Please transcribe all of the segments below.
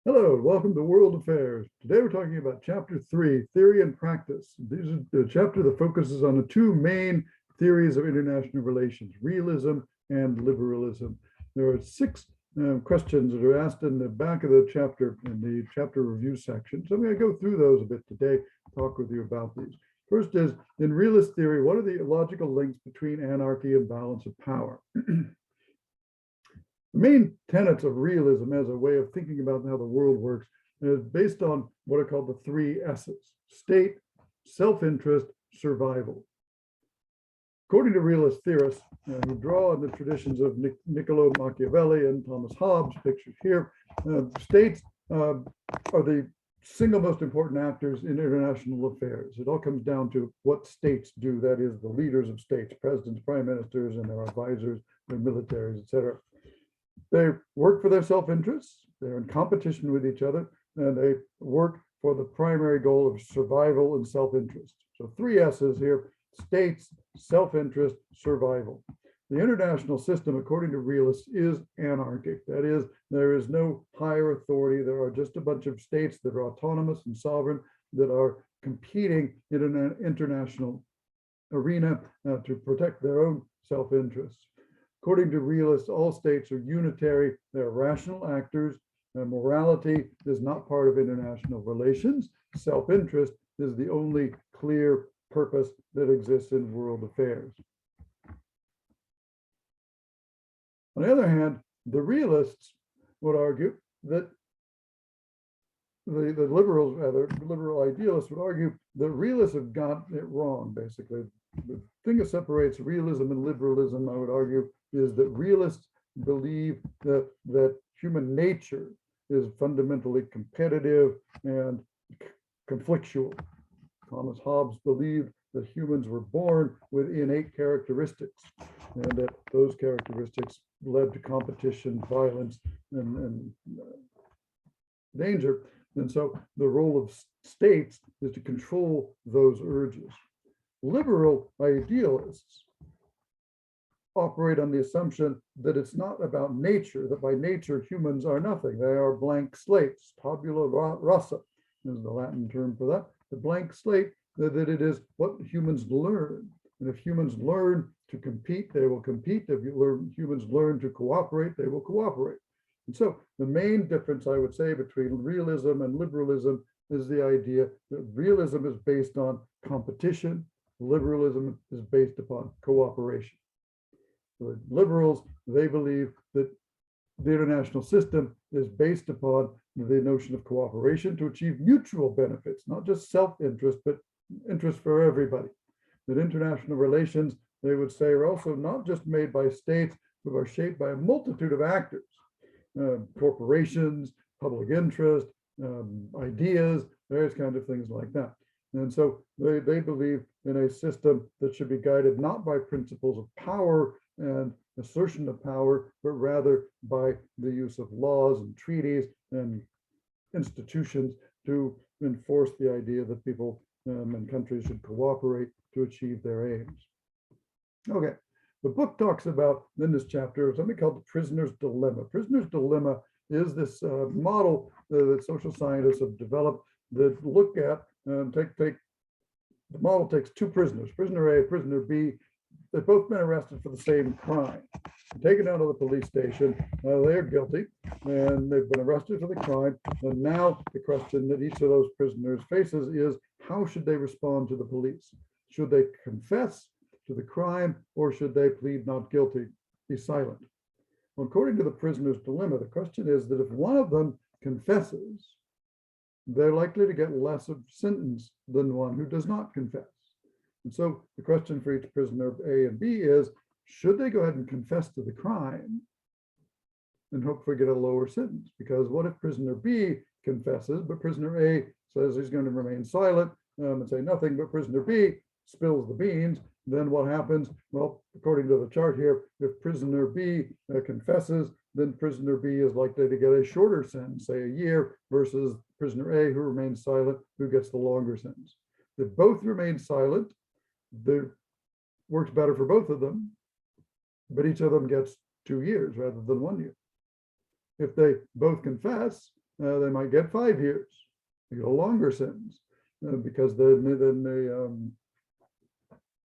Hello, welcome to World Affairs. Today we're talking about Chapter 3, Theory and Practice. This is the chapter that focuses on the two main theories of international relations, realism and liberalism. There are six questions that are asked in the back of the chapter, in the chapter review section. So I'm going to go through those a bit today, talk with you about these. First is, in realist theory, what are the logical links between anarchy and balance of power? The main tenets of realism as a way of thinking about how the world works is based on what are called the three S's: state, self-interest, survival. According to realist theorists who draw on the traditions of Niccolo Machiavelli and Thomas Hobbes, pictured here, states are the single most important actors in international affairs. It all comes down to what states do, that is, the leaders of states, presidents, prime ministers, and their advisors, their militaries, etc. They work for their self-interests, they're in competition with each other, and they work for the primary goal of survival and self-interest. So three S's here: states, self-interest, survival. The international system, according to realists, is anarchic. That is, there is no higher authority. There are just a bunch of states that are autonomous and sovereign that are competing in an international arena to protect their own self-interests. According to realists, all states are unitary. They're rational actors. Morality is not part of international relations. Self-interest is the only clear purpose that exists in world affairs. On the other hand, the realists would argue that the liberals, rather, liberal idealists would argue that realists have got it wrong, basically. The thing that separates realism and liberalism, I would argue, is that realists believe that human nature is fundamentally competitive and conflictual. Thomas Hobbes believed that humans were born with innate characteristics, and that those characteristics led to competition, violence, and danger. And so the role of states is to control those urges. Liberal idealists operate on the assumption that it's not about nature, that by nature humans are nothing. They are blank slates. Tabula rasa is the Latin term for that. The blank slate, that it is what humans learn. And if humans learn to compete, they will compete. If humans learn to cooperate, they will cooperate. And so the main difference, I would say, between realism and liberalism is the idea that realism is based on competition, liberalism is based upon cooperation. The liberals, they believe that the international system is based upon the notion of cooperation to achieve mutual benefits, not just self-interest, but interest for everybody. That international relations, they would say, are also not just made by states, but are shaped by a multitude of actors, corporations, public interest, ideas, various kinds of things like that. And so they believe in a system that should be guided not by principles of power and assertion of power, but rather by the use of laws and treaties and institutions to enforce the idea that people and countries should cooperate to achieve their aims. Okay, the book talks about, in this chapter, something called the prisoner's dilemma. Prisoner's dilemma is this model that social scientists have developed that look at, the model takes two prisoners, prisoner A, prisoner B. They've both been arrested for the same crime. Taken down to the police station, they're guilty, and they've been arrested for the crime. And now the question that each of those prisoners faces is, how should they respond to the police? Should they confess to the crime, or should they plead not guilty, be silent? Well, according to the prisoner's dilemma, the question is that if one of them confesses, they're likely to get less of a sentence than one who does not confess. And so the question for each prisoner A and B is, should they go ahead and confess to the crime and hopefully get a lower sentence? Because what if prisoner B confesses, but prisoner A says he's going to remain silent and say nothing, but prisoner B spills the beans? Then what happens? Well, according to the chart here, if prisoner B confesses, then prisoner B is likely to get a shorter sentence, say a year, versus prisoner A, who remains silent, who gets the longer sentence. If both remain silent, it works better for both of them, but each of them gets 2 years rather than 1 year. If they both confess, they might get 5 years. They get a longer sentence because then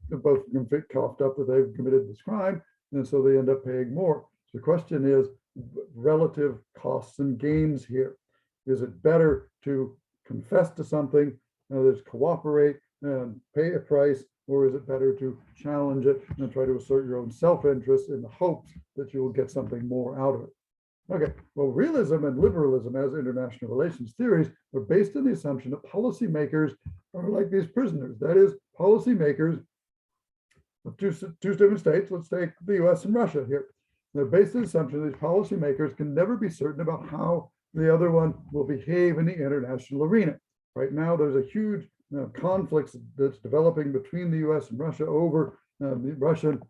they both get coughed up that they've committed this crime, and so they end up paying more. So the question is relative costs and gains here. Is it better to confess to something, cooperate and pay a price, or is it better to challenge it and try to assert your own self-interest in the hopes that you will get something more out of it? Okay, well, realism and liberalism as international relations theories are based on the assumption that policymakers are like these prisoners. That is, policymakers of two different states. Let's take the US and Russia here. They're based on the assumption that these policymakers can never be certain about how the other one will behave in the international arena. Right now, there's a huge conflict that's developing between the US and Russia over the Russian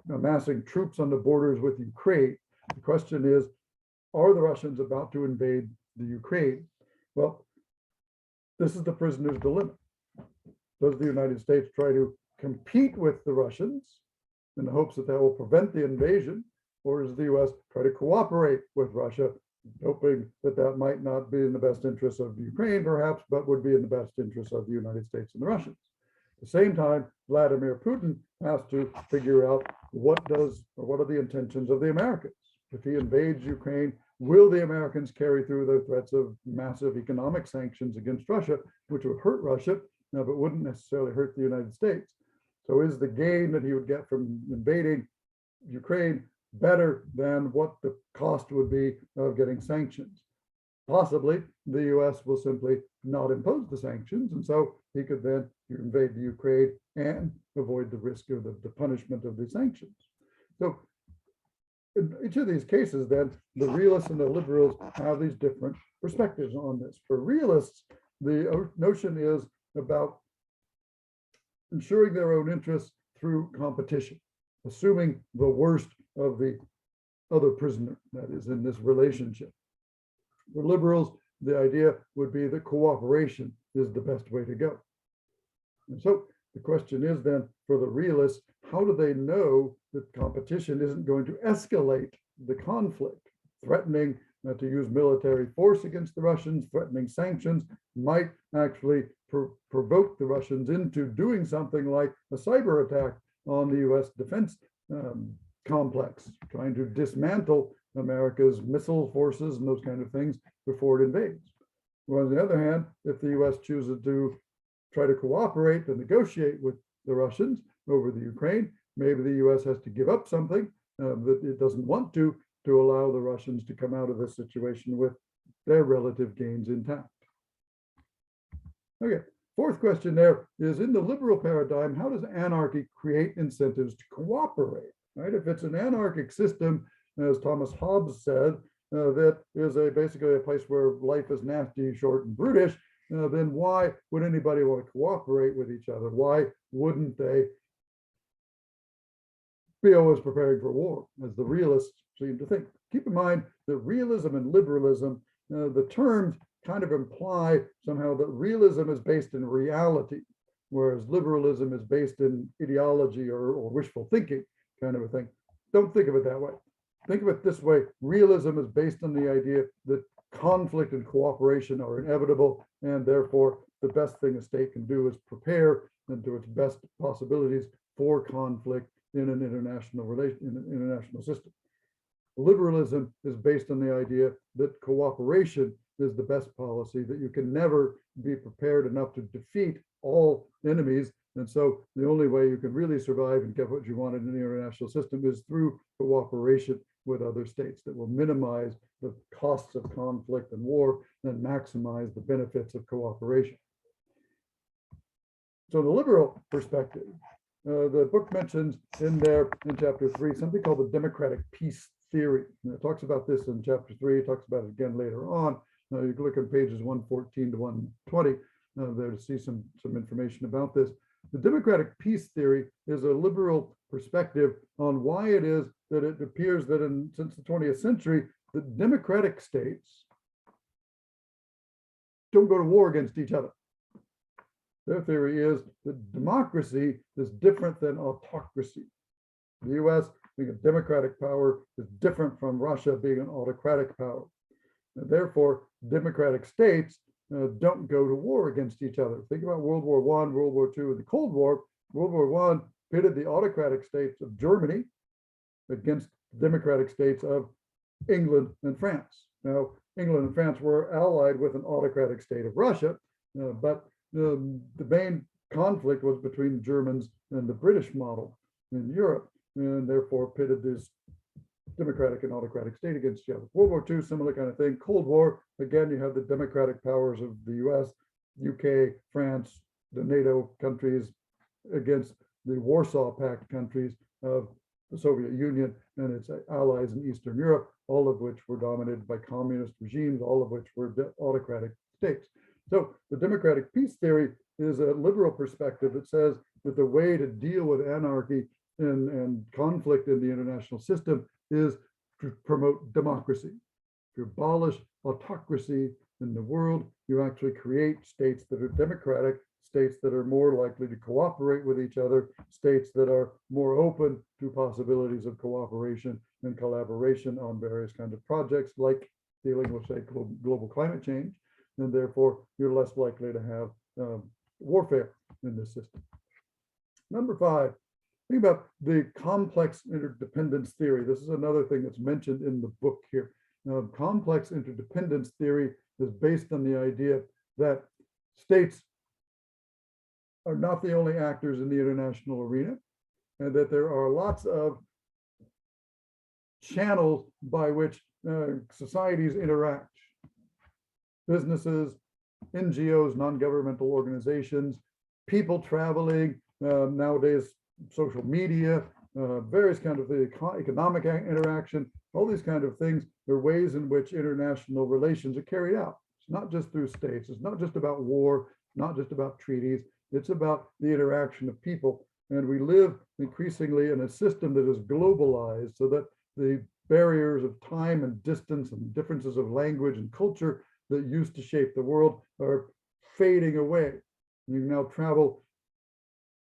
amassing troops on the borders with Ukraine. The question is, are the Russians about to invade the Ukraine? Well, this is the prisoner's dilemma. Does the United States try to compete with the Russians in the hopes that that will prevent the invasion, or does the US try to cooperate with Russia, hoping that that might not be in the best interest of Ukraine, perhaps, but would be in the best interest of the United States and the Russians? At the same time, Vladimir Putin has to figure out what are the intentions of the Americans. If he invades Ukraine, will the Americans carry through the threats of massive economic sanctions against Russia, which would hurt Russia, but wouldn't necessarily hurt the United States? So is the gain that he would get from invading Ukraine better than what the cost would be of getting sanctions? Possibly the US will simply not impose the sanctions, and so he could then invade the Ukraine and avoid the risk of the punishment of the sanctions. So in each of these cases, then, the realists and the liberals have these different perspectives on this. For realists, the notion is about ensuring their own interests through competition, assuming the worst of the other prisoner, that is, in this relationship. For liberals, the idea would be that cooperation is the best way to go. And so the question is then, for the realists, how do they know that competition isn't going to escalate the conflict? Threatening to use military force against the Russians, threatening sanctions, might actually provoke the Russians into doing something like a cyber attack on the US defense complex, trying to dismantle America's missile forces and those kind of things before it invades. Well, on the other hand, if the US chooses to try to cooperate and negotiate with the Russians over the Ukraine, maybe the US has to give up something that it doesn't want to allow the Russians to come out of this situation with their relative gains intact. Okay, fourth question there is, in the liberal paradigm, how does anarchy create incentives to cooperate? Right? If it's an anarchic system, as Thomas Hobbes said, that is basically a place where life is nasty, short, and brutish, then why would anybody want to cooperate with each other? Why wouldn't they be always preparing for war, as the realists seem to think? Keep in mind that realism and liberalism, the terms kind of imply somehow that realism is based in reality, whereas liberalism is based in ideology or wishful thinking, kind of a thing. Don't think of it that way. Think of it this way. Realism is based on the idea that conflict and cooperation are inevitable, and therefore the best thing a state can do is prepare and do its best possibilities for conflict in an international system. Liberalism is based on the idea that cooperation is the best policy, that you can never be prepared enough to defeat all enemies. And so the only way you can really survive and get what you want in an international system is through cooperation with other states that will minimize the costs of conflict and war and maximize the benefits of cooperation. So the liberal perspective, the book mentions in there in chapter 3 something called the democratic peace theory. And it talks about this in chapter 3. It talks about it again later on. You can look at pages 114 to 120 there to see some information about this. The democratic peace theory is a liberal perspective on why it is that it appears that since the 20th century, the democratic states don't go to war against each other. Their theory is that democracy is different than autocracy. The US being a democratic power is different from Russia being an autocratic power. Therefore, democratic states don't go to war against each other. Think about World War I, World War II, and the Cold War. World War I pitted the autocratic states of Germany against the democratic states of England and France. Now, England and France were allied with an autocratic state of Russia, but the main conflict was between the Germans and the British model in Europe, and therefore pitted this democratic and autocratic state against each other. World War II, similar kind of thing. Cold War, again, you have the democratic powers of the US, UK, France, the NATO countries against the Warsaw Pact countries of the Soviet Union and its allies in Eastern Europe, all of which were dominated by communist regimes, all of which were autocratic states. So the democratic peace theory is a liberal perspective that says that the way to deal with anarchy and conflict in the international system is to promote democracy. To abolish autocracy in the world, you actually create states that are democratic, states that are more likely to cooperate with each other, states that are more open to possibilities of cooperation and collaboration on various kinds of projects, like dealing with, say, global climate change, and therefore you're less likely to have warfare in this system. Number 5, think about the complex interdependence theory. This is another thing that's mentioned in the book here. Now, complex interdependence theory is based on the idea that states are not the only actors in the international arena, and that there are lots of channels by which societies interact. Businesses, NGOs, non-governmental organizations, people traveling, nowadays social media, various kind of economic interaction, all these kind of things. There are ways in which international relations are carried out. It's not just through states. It's not just about war, not just about treaties. It's about the interaction of people. And we live increasingly in a system that is globalized so that the barriers of time and distance and differences of language and culture that used to shape the world are fading away. You can now travel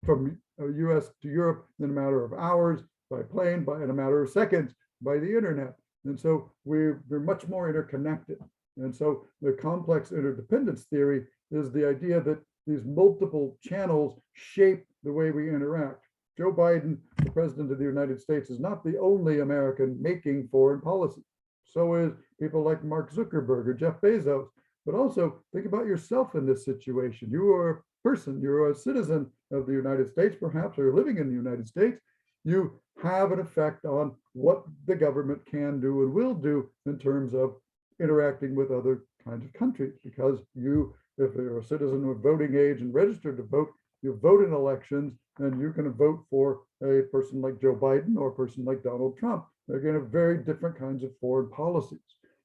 from US to Europe in a matter of hours by plane, in a matter of seconds by the internet. And so we're much more interconnected. And so the complex interdependence theory is the idea that these multiple channels shape the way we interact. Joe Biden, the president of the United States, is not the only American making foreign policy. So is people like Mark Zuckerberg or Jeff Bezos. But also think about yourself in this situation. You are a person, you're a citizen of the United States, perhaps, or living in the United States. You have an effect on what the government can do and will do in terms of interacting with other kinds of countries, because you, if you're a citizen of voting age and registered to vote, you vote in elections, and you can vote for a person like Joe Biden or a person like Donald Trump. They're going to have very different kinds of foreign policies.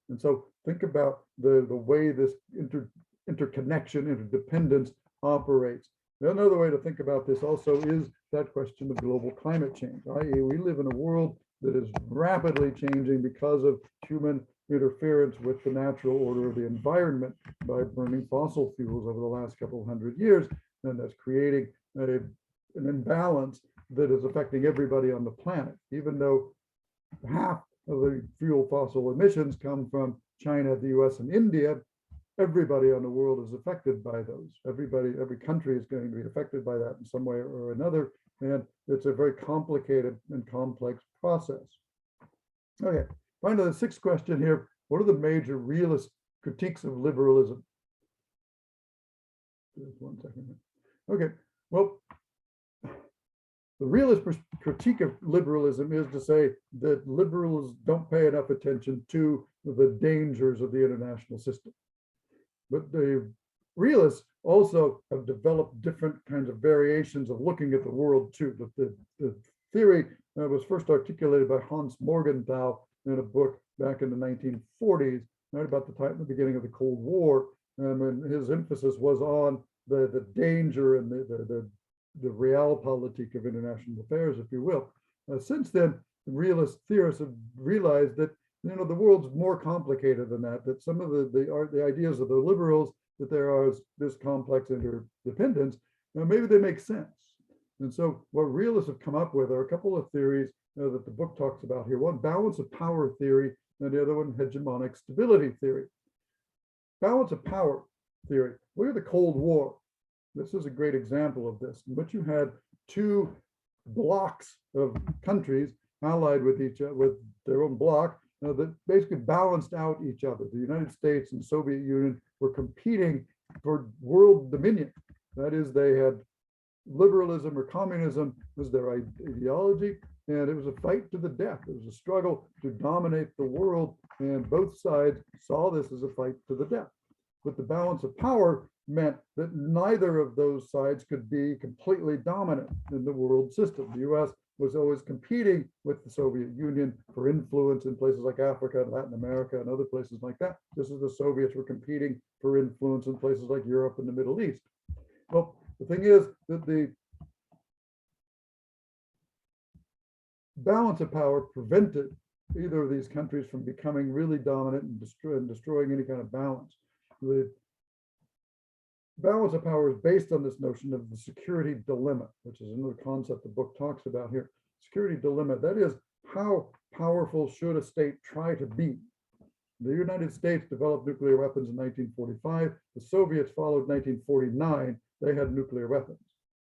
And so think about the way this interconnection, interdependence operates. Another way to think about this also is that question of global climate change, i.e. we live in a world that is rapidly changing because of human interference with the natural order of the environment by burning fossil fuels over the last couple of hundred years, and that's creating an imbalance that is affecting everybody on the planet. Even though half of the fuel fossil emissions come from China, the US, and India, everybody on the world is affected by those. Every country is going to be affected by that in some way or another, and it's a very complicated and complex process. Okay, finally, the 6th question here: what are the major realist critiques of liberalism? Just 1 second. Okay, well, the realist critique of liberalism is to say that liberals don't pay enough attention to the dangers of the international system. But the realists also have developed different kinds of variations of looking at the world too. The theory was first articulated by Hans Morgenthau in a book back in the 1940s, right about the beginning of the Cold War, and his emphasis was on the danger and the realpolitik of international affairs, if you will. Since then, realist theorists have realized that the world's more complicated than that, that some of the ideas of the liberals, that there is this complex interdependence, maybe they make sense. And so what realists have come up with are a couple of theories that the book talks about here. One, balance of power theory, and the other one, hegemonic stability theory. balance of power theory. Look at the Cold War. This is a great example of this, in which you had two blocks of countries allied with each other, with their own bloc, that basically balanced out each other. The United States and Soviet Union were competing for world dominion. That is, they had liberalism or communism was their ideology, and it was a fight to the death. It was a struggle to dominate the world, and both sides saw this as a fight to the death. But the balance of power meant that neither of those sides could be completely dominant in the world system. The US was always competing with the Soviet Union for influence in places like Africa and Latin America and other places like that, just as the Soviets were competing for influence in places like Europe and the Middle East. Well, the thing is that the balance of power prevented either of these countries from becoming really dominant and destroying any kind of balance. The balance of power is based on this notion of the security dilemma, which is another concept the book talks about here. Security dilemma, that is, how powerful should a state try to be? The United States developed nuclear weapons in 1945. The Soviets followed 1949. They had nuclear weapons.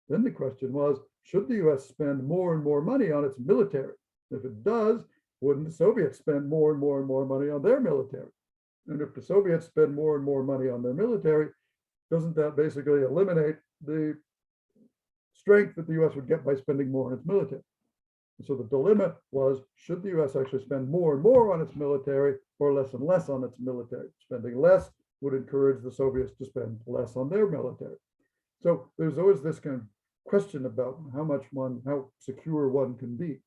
Then the question was, should the US spend more and more money on its military? If it does, wouldn't the Soviets spend more and more and more money on their military? And if the Soviets spend more and more money on their military, doesn't that basically eliminate the strength that the US would get by spending more on its military? And so the dilemma was, should the US actually spend more and more on its military or less and less on its military? Spending less would encourage the Soviets to spend less on their military. So there's always this kind of question about how secure one can be.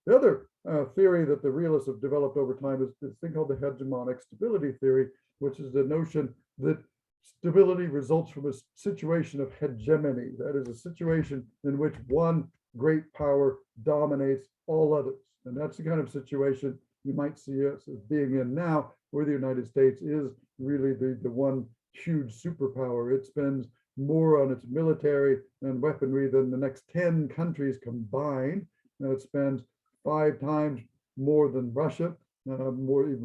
The other theory that the realists have developed over time is this thing called the hegemonic stability theory, which is the notion that stability results from a situation of hegemony. That is, a situation in which one great power dominates all others. And that's the kind of situation you might see us as being in now, where the United States is really the one huge superpower. It spends more on its military and weaponry than the next 10 countries combined. It spends 5 times more than Russia, even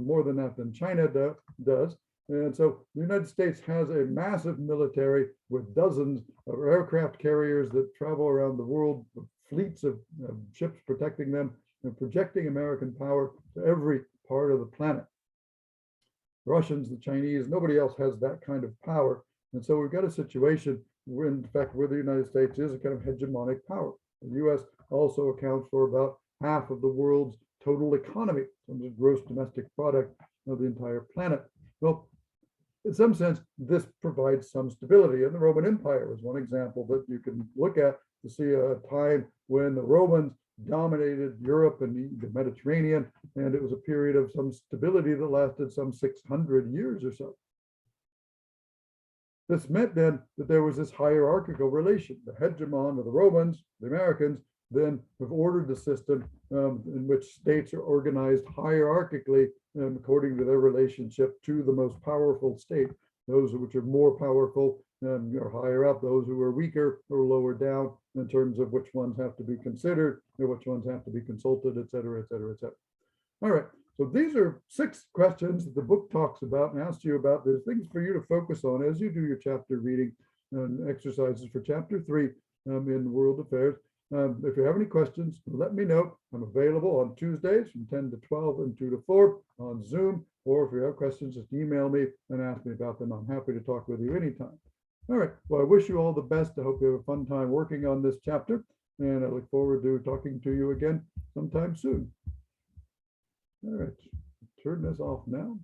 more than that than China does. And so the United States has a massive military with dozens of aircraft carriers that travel around the world, with fleets of ships protecting them and projecting American power to every part of the planet. The Russians, the Chinese, nobody else has that kind of power. And so we've got a situation where, in fact, where the United States is a kind of hegemonic power. The US also accounts for about half of the world's total economy, in terms of gross domestic product of the entire planet. Well, in some sense, this provides some stability. And the Roman Empire is one example that you can look at to see a time when the Romans dominated Europe and the Mediterranean, and it was a period of some stability that lasted some 600 years or so. This meant then that there was this hierarchical relation. The hegemon of the Romans, the Americans, then have ordered the system in which states are organized hierarchically according to their relationship to the most powerful state. Those which are more powerful are higher up, those who are weaker are lower down in terms of which ones have to be considered or which ones have to be consulted, et cetera, et cetera, et cetera. All right, so these are 6 questions that the book talks about and asks you about. There's things for you to focus on as you do your chapter reading and exercises for chapter 3 in World Affairs. If you have any questions, let me know. I'm available on Tuesdays from 10 to 12 and 2 to 4 on Zoom, or if you have questions, just email me and ask me about them. I'm happy to talk with you anytime. All right, well, I wish you all the best. I hope you have a fun time working on this chapter, and I look forward to talking to you again sometime soon. All right, turn this off now.